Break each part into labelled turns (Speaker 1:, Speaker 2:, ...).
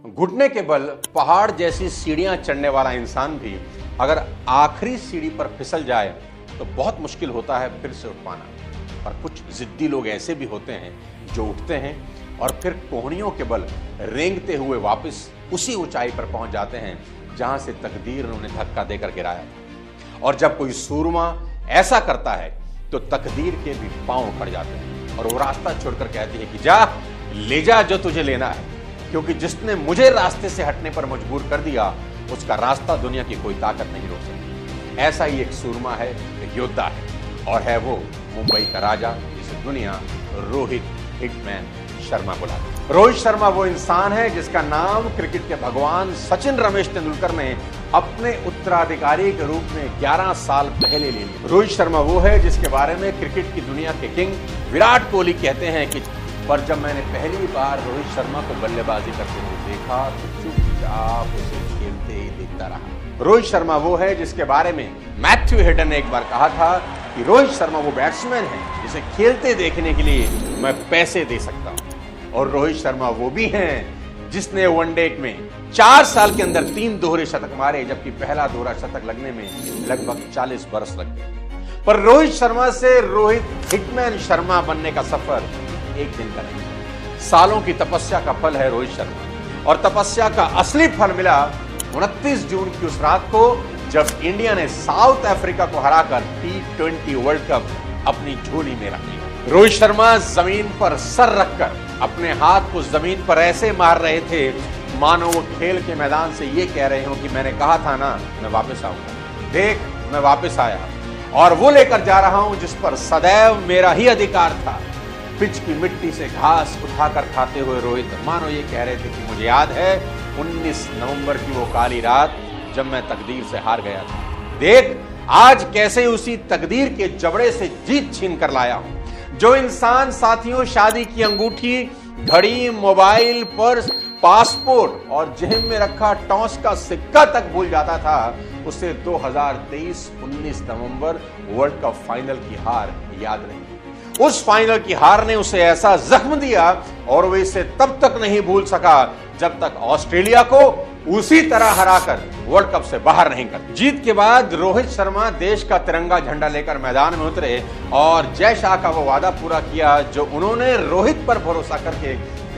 Speaker 1: घुटने के बल पहाड़ जैसी सीढ़ियां चढ़ने वाला इंसान भी अगर आखिरी सीढ़ी पर फिसल जाए तो बहुत मुश्किल होता है फिर से उठ पाना। और कुछ जिद्दी लोग ऐसे भी होते हैं जो उठते हैं और फिर कोहनियों के बल रेंगते हुए वापस उसी ऊंचाई पर पहुंच जाते हैं जहां से तकदीर ने उन्हें धक्का देकर गिराया था। और जब कोई सूरमा ऐसा करता है तो तकदीर के भी पांव उखड़ जाते हैं और वो रास्ता छोड़कर कहती है कि जा ले जा जो तुझे लेना है, क्योंकि जिसने मुझे रास्ते से हटने पर मजबूर कर दिया उसका रास्ता दुनिया की कोई ताकत नहीं रोक सकती। ऐसा ही एक सूरमा है, एक योद्धा है, और है वो मुंबई का राजा जिसे दुनिया रोहित हिटमैन शर्मा बुलाती है। रोहित शर्मा वो इंसान है जिसका नाम क्रिकेट के भगवान सचिन रमेश तेंदुलकर ने अपने उत्तराधिकारी के रूप में 11 साल पहले ले लिया। रोहित शर्मा वो है जिसके बारे में क्रिकेट की दुनिया के किंग विराट कोहली कहते हैं कि पर जब मैंने पहली बार रोहित शर्मा को बल्लेबाजी करते हुए देखा तो चुपचाप उसे खेलते ही देखता रहा। रोहित शर्मा वो है जिसके बारे में मैथ्यू हेडन ने एक बार कहा था कि रोहित शर्मा वो बैट्समैन है जिसे खेलते देखने के लिए मैं पैसे दे सकता हूं। और रोहित शर्मा वो भी हैं जिसने वनडे में 4 साल के अंदर 3 दोहरे शतक मारे, जबकि पहला दोहरा शतक लगने में लगभग 40 बरस लग गए। पर रोहित शर्मा से रोहित हिटमैन शर्मा बनने का सफर एक दिन का नहीं, सालों की तपस्या का फल है रोहित शर्मा। और तपस्या का असली फल मिला 29 जून की उस रात को जब इंडिया ने साउथ अफ्रीका को हराकर T20 वर्ल्ड कप अपनी झोली में रख लिया। रोहित शर्मा जमीन पर सर रखकर अपने हाथ को जमीन पर ऐसे मार रहे थे मानो वो खेल के मैदान से ये कह रहे हो कि मैंने कहा था ना मैं वापस आऊंगा, देख मैं वापस आया और वो लेकर जा रहा हूं जिस पर सदैव मेरा ही अधिकार था। पिच की मिट्टी से घास उठाकर खाते हुए रोहित मानो ये कह रहे थे कि मुझे याद है 19 नवंबर की वो काली रात जब मैं तकदीर से हार गया था। देख आज कैसे उसी तकदीर के जबड़े से जीत छीन कर लाया हूं। जो इंसान साथियों शादी की अंगूठी, घड़ी, मोबाइल, पर्स, पासपोर्ट और जेब में रखा टॉस का सिक्का तक भूल जाता था, उसे 2023 19 नवंबर वर्ल्ड कप फाइनल की हार याद नहीं। उस फाइनल की हार ने उसे ऐसा जख्म दिया और वो इसे तब तक नहीं भूल सका जब तक ऑस्ट्रेलिया को उसी तरह हराकर वर्ल्ड कप से बाहर नहीं कर। जीत के बाद रोहित शर्मा देश का तिरंगा झंडा लेकर मैदान में उतरे और जय शाह का वो वादा पूरा किया जो उन्होंने रोहित पर भरोसा करके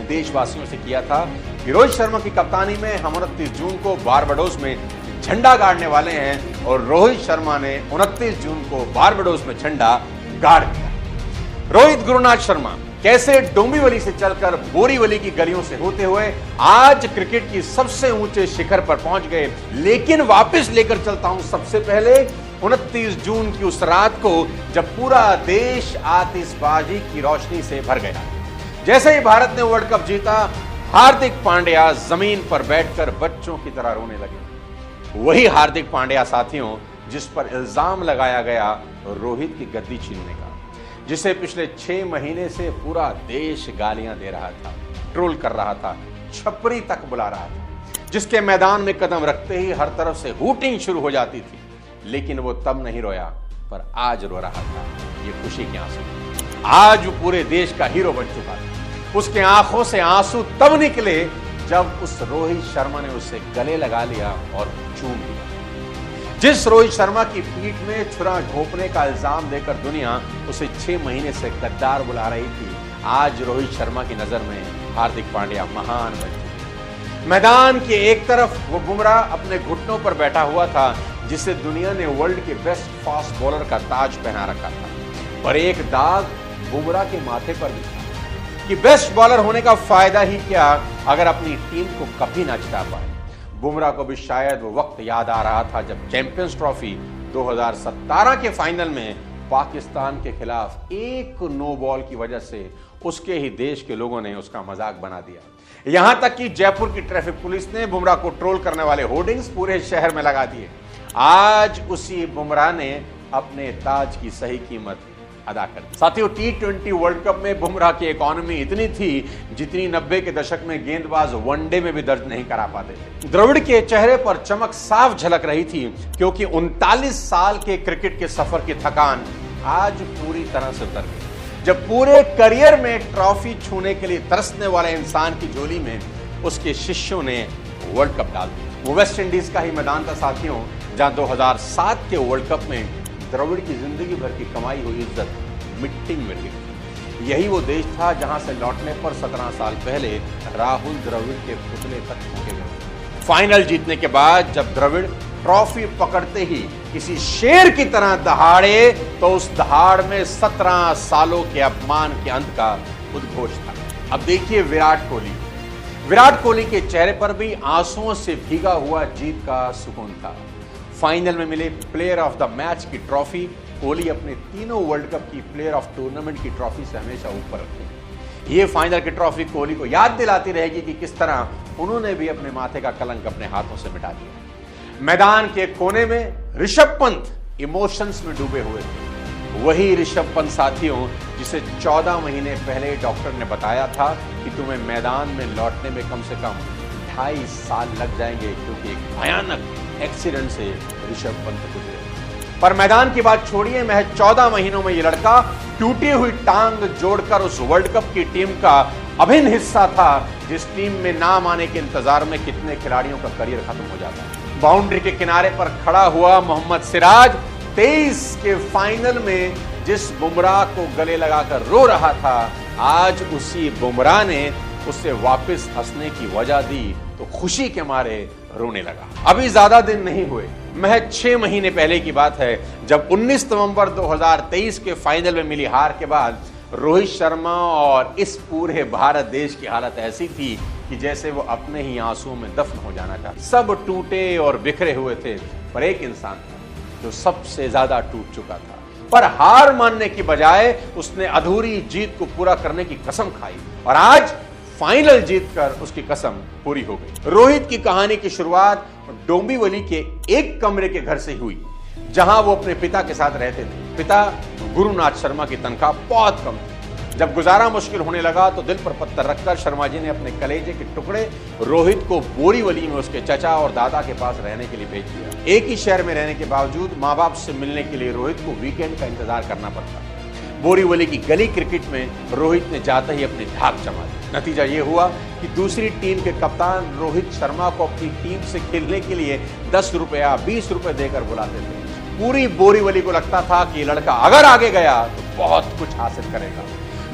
Speaker 1: देशवासियों से किया था कि रोहित शर्मा की कप्तानी में हम 29 जून को बारबाडोस में झंडा गाड़ने वाले हैं। और रोहित शर्मा ने 29 जून को बारबाडोस में झंडा गाड़ दिया। रोहित गुरुनाथ शर्मा कैसे डोंबिवली से चलकर बोरीवली की गलियों से होते हुए आज क्रिकेट की सबसे ऊंचे शिखर पर पहुंच गए। लेकिन वापस लेकर चलता हूं सबसे पहले 29 जून की उस रात को जब पूरा देश आतिशबाजी की रोशनी से भर गया। जैसे ही भारत ने वर्ल्ड कप जीता, हार्दिक पांड्या जमीन पर बैठकर बच्चों की तरह रोने लगे। वही हार्दिक पांड्या साथियों जिस पर इल्जाम लगाया गया रोहित की गद्दी छीनने का, जिसे पिछले 6 महीने से पूरा देश गालियां दे रहा था, ट्रोल कर रहा था, छपरी तक बुला रहा था, जिसके मैदान में कदम रखते ही हर तरफ से हूटिंग शुरू हो जाती थी। लेकिन वो तब नहीं रोया पर आज रो रहा था ये खुशी के आंसू। आज वो पूरे देश का हीरो बन चुका था। उसके आंखों से आंसू तब निकले जब उस रोहित शर्मा ने उसे गले लगा लिया और चूम लिया। जिस रोहित शर्मा की पीठ में छुरा घोंपने का इल्जाम देकर दुनिया उसे 6 महीने से गद्दार बुला रही थी, आज रोहित शर्मा की नजर में हार्दिक पांड्या महान बन चुके। मैदान के एक तरफ वो बुमराह अपने घुटनों पर बैठा हुआ था जिसे दुनिया ने वर्ल्ड के बेस्ट फास्ट बॉलर का ताज पहना रखा था। और एक दाग बुमराह के माथे पर भी था कि बेस्ट बॉलर होने का फायदा ही क्या अगर अपनी टीम को कभी ना जिता पाए। बुमराह को भी शायद वो वक्त याद आ रहा था जब चैंपियंस ट्रॉफी 2017 के फाइनल में पाकिस्तान के खिलाफ एक नो बॉल की वजह से उसके ही देश के लोगों ने उसका मजाक बना दिया। यहां तक कि जयपुर की ट्रैफिक पुलिस ने बुमराह को ट्रोल करने वाले होर्डिंग्स पूरे शहर में लगा दिए। आज उसी बुमराह ने अपने ताज की सही कीमत अदा कर दी। साथियों T20 वर्ल्ड कप में बुमराह की इकोनॉमी इतनी थी जितनी 90 के दशक में गेंदबाज वनडे में भी दर्ज नहीं करा पाते थे। द्रविड़ के चेहरे पर चमक साफ झलक रही थी क्योंकि 39 साल के क्रिकेट के सफर की थकान आज पूरी तरह से उतर गई। जब पूरे करियर में ट्रॉफी छूने के लिए तरसने वाले इंसान की झोली में उसके शिष्यों ने वर्ल्ड कप डाल दिया। वो वेस्ट इंडीज का ही मैदान था साथियों, जहां 2007 के वर्ल्ड कप में द्रविड़ की जिंदगी भर की कमाई हुई इज्जत मिट्टी में मिल गई। यही वो देश था जहां से लौटने पर 17 साल पहले राहुल द्रविड़ के पुतले तक फूके गए। फाइनल जीतने के बाद जब द्रविड़ ट्रॉफी पकड़ते ही किसी शेर की तरह दहाड़े, तो उस दहाड़ में 17 सालों के अपमान के अंत का उद्घोष था। अब देखिए विराट कोहली के चेहरे पर भी आंसुओं से भीगा हुआ जीत का सुकून था। फाइनल में मिले प्लेयर ऑफ द मैच की ट्रॉफी कोहली अपने तीनों वर्ल्ड कप की प्लेयर ऑफ टूर्नामेंट की ट्रॉफी से हमेशा ऊपर रखते। ये फाइनल की ट्रॉफी कोहली को याद दिलाती रहेगी कि किस तरह उन्होंने भी अपने माथे का कलंक अपने हाथों से मिटा दिया। मैदान के कोने में ऋषभ पंत इमोशंस में डूबे हुए थे। वही ऋषभ पंत साथियों जिसे 14 महीने पहले डॉक्टर ने बताया था कि तुम्हें मैदान में लौटने में कम से कम 2.5 साल लग जाएंगे, क्योंकि एक भयानक एक्सीडेंट से ऋषभ पंत गुजरे। पर मैदान की बात छोड़िए, महज 14 महीनों में यह लड़का टूटी हुई टांग जोड़कर उस वर्ल्ड कप की टीम का अभिन्न हिस्सा था, जिस टीम में नाम आने के इंतजार में कितने खिलाड़ियों का करियर खत्म हो जाता है। बाउंड्री के किनारे पर खड़ा हुआ मोहम्मद सिराज 23 के फाइनल में जिस बुमराह को गले लगाकर रो रहा था, आज उसी बुमराह ने उससे वापस हंसने की वजह दी तो खुशी के मारे रोने लगा। अभी ज्यादा दिन नहीं हुए, महज 6 महीने पहले की बात है, जब 19 नवंबर 2023 के फाइनल में मिली हार के बाद रोहित शर्मा और इस पूरे भारत देश की हालत ऐसी थी कि जैसे वो अपने ही आंसुओं में दफन हो जाना चाहते। सब टूटे और बिखरे हुए थे, पर एक इंसान था जो सबसे ज्यादा टूट चुका था, पर हार मानने की बजाय उसने अधूरी जीत को पूरा करने की कसम खाई और आज फाइनल जीतकर उसकी कसम पूरी हो गई। रोहित की कहानी की शुरुआत डोंबिवली के एक कमरे के घर से हुई, जहां वो अपने पिता के साथ रहते थे। पिता गुरुनाथ शर्मा की तनख्वाह बहुत कम थी। जब गुजारा मुश्किल होने लगा तो दिल पर पत्थर रखकर शर्मा जी ने अपने कलेजे के टुकड़े रोहित को बोरीवली में उसके चचा और दादा के पास रहने के लिए भेज दिया। एक ही शहर में रहने के बावजूद माँ बाप से मिलने के लिए रोहित को वीकेंड का इंतजार करना पड़ता। बोरीवली की गली क्रिकेट में रोहित ने जाते ही अपनी धाक जमा दी। नतीजा ये हुआ कि दूसरी टीम के कप्तान रोहित शर्मा को अपनी टीम से खेलने के लिए 10 रुपया 20 रुपए देकर बुलाते थे। पूरी बोरीवली को लगता था कि ये लड़का अगर आगे गया तो बहुत कुछ हासिल करेगा।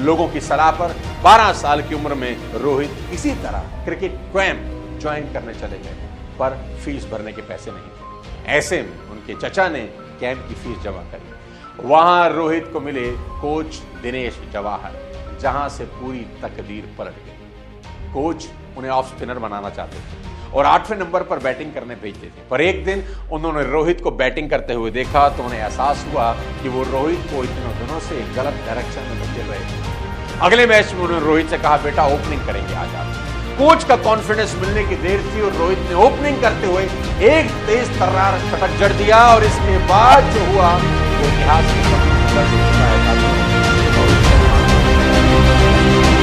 Speaker 1: लोगों की सलाह पर 12 साल की उम्र में रोहित इसी तरह क्रिकेट कैंप ज्वाइन करने चले गए, पर फीस भरने के पैसे नहीं थे। ऐसे में उनके चचा ने कैंप की फीस जमा करी। वहां रोहित को मिले कोच दिनेश जवाहर, जहां से पूरी तकदीर पलट गई। कोच उन्हें ऑफ स्पिनर बनाना चाहते थे और 8वें नंबर पर बैटिंग करने भेजते थे, पर एक दिन उन्होंने रोहित को बैटिंग करते हुए देखा तो उन्हें एहसास हुआ कि वो रोहित को इतने दिनों से गलत डायरेक्शन में धकेल रहे थे। अगले मैच में उन्होंने रोहित से कहा, बेटा ओपनिंग करेंगे आज आप। कोच का कॉन्फिडेंस मिलने की देर थी और रोहित ने ओपनिंग करते हुए एक तेज तर्रार शतक जड़ दिया और इसके बाद जो हुआ वो इतिहास में